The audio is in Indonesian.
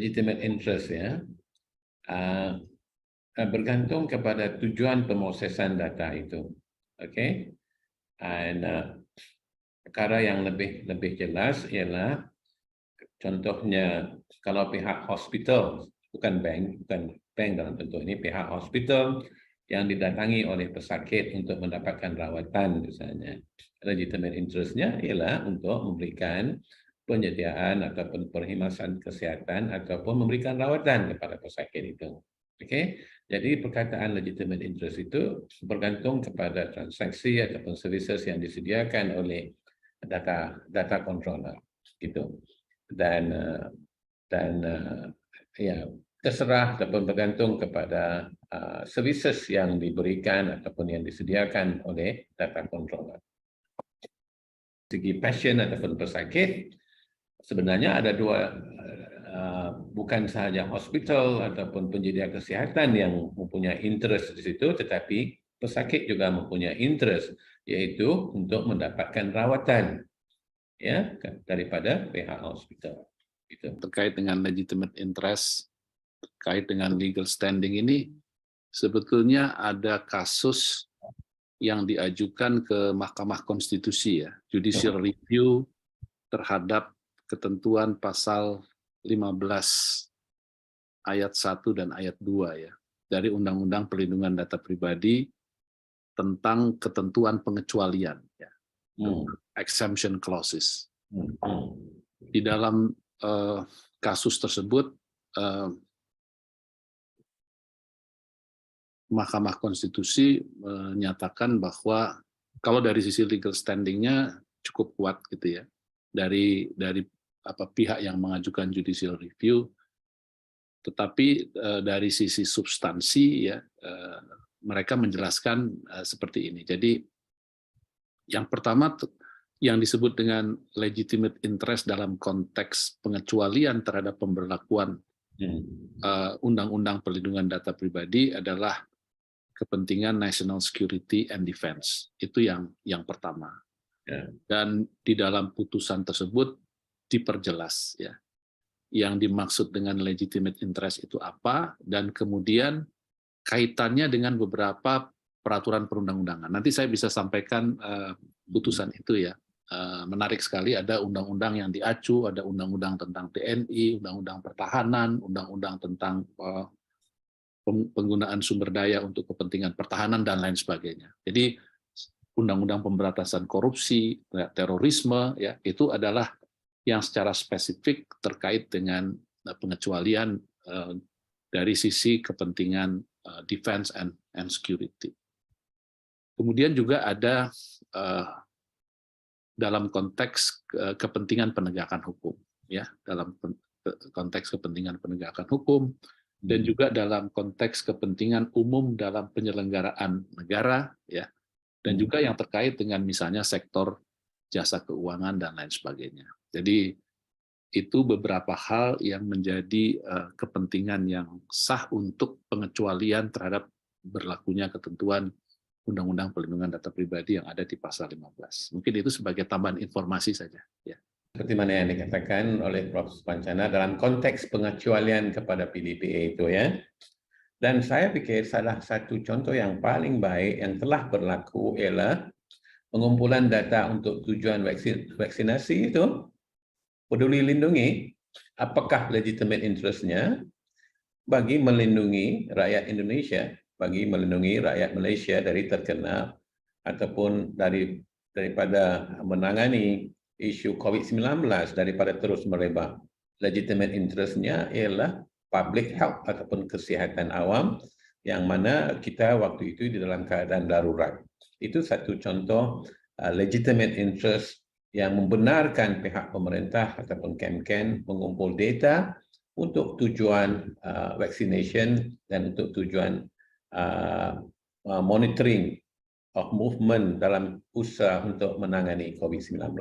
legitimate interest ya, bergantung kepada tujuan pemrosesan data itu. Oke, dan perkara yang lebih jelas ialah contohnya kalau pihak hospital, bukan bank dalam bentuk ini, pihak hospital yang didatangi oleh pesakit untuk mendapatkan rawatan misalnya, legitimate interest-nya ialah untuk memberikan penyediaan ataupun perkhidmatan kesihatan ataupun memberikan rawatan kepada pesakit itu. Oke, jadi perkataan legitimate interest itu bergantung kepada transaksi ataupun services yang disediakan oleh data controller gitu. Dan ya terserah ataupun bergantung kepada services yang diberikan ataupun yang disediakan oleh data controller. Segi pasien ataupun pesakit, sebenarnya ada dua, bukan sahaja hospital ataupun penyedia kesihatan yang mempunyai interest di situ, tetapi pesakit juga mempunyai interest, yaitu untuk mendapatkan rawatan ya daripada pihak hospital. Gitu. Terkait dengan legitimate interest, terkait dengan legal standing ini, sebetulnya ada kasus yang diajukan ke Mahkamah Konstitusi ya, judicial review terhadap ketentuan pasal 15 ayat 1 dan ayat 2 ya, dari Undang-Undang Perlindungan Data Pribadi tentang ketentuan pengecualian ya, exemption clauses. Di dalam kasus tersebut, Mahkamah Konstitusi menyatakan bahwa kalau dari sisi legal standing-nya cukup kuat gitu ya, dari pihak yang mengajukan judicial review, tetapi dari sisi substansi ya mereka menjelaskan seperti ini. Jadi yang pertama yang disebut dengan legitimate interest dalam konteks pengecualian terhadap pemberlakuan Undang-Undang Perlindungan Data Pribadi adalah kepentingan national security and defense. Itu yang pertama. Dan di dalam putusan tersebut diperjelas ya, yang dimaksud dengan legitimate interest itu apa, dan kemudian kaitannya dengan beberapa peraturan perundang-undangan. Nanti saya bisa sampaikan putusan itu ya. Menarik sekali, ada undang-undang yang diacu, ada undang-undang tentang TNI, undang-undang pertahanan, undang-undang tentang penggunaan sumber daya untuk kepentingan pertahanan, dan lain sebagainya. Jadi undang-undang pemberantasan korupsi, terorisme, ya itu adalah yang secara spesifik terkait dengan pengecualian dari sisi kepentingan defense and security. Kemudian juga ada dalam konteks kepentingan penegakan hukum, ya, dalam konteks kepentingan penegakan hukum, dan juga dalam konteks kepentingan umum dalam penyelenggaraan negara, ya, dan juga yang terkait dengan misalnya sektor jasa keuangan dan lain sebagainya. Jadi itu beberapa hal yang menjadi kepentingan yang sah untuk pengecualian terhadap berlakunya ketentuan Undang-Undang Perlindungan Data Pribadi yang ada di pasal 15. Mungkin itu sebagai tambahan informasi saja. Ya. Seperti mana yang dikatakan oleh Prof. Pancana dalam konteks pengecualian kepada PDPA itu ya. Dan saya pikir salah satu contoh yang paling baik yang telah berlaku ialah pengumpulan data untuk tujuan vaksinasi itu, Peduli Lindungi, apakah legitimate interest-nya bagi melindungi rakyat Indonesia, bagi melindungi rakyat Malaysia dari terkena ataupun daripada menangani isu COVID-19 daripada terus merebak. Legitimate interest-nya ialah public health ataupun kesihatan awam, yang mana kita waktu itu di dalam keadaan darurat. Itu satu contoh legitimate interest yang membenarkan pihak pemerintah ataupun Kemken mengumpul data untuk tujuan vaccination dan untuk tujuan monitoring of movement dalam usaha untuk menangani COVID-19.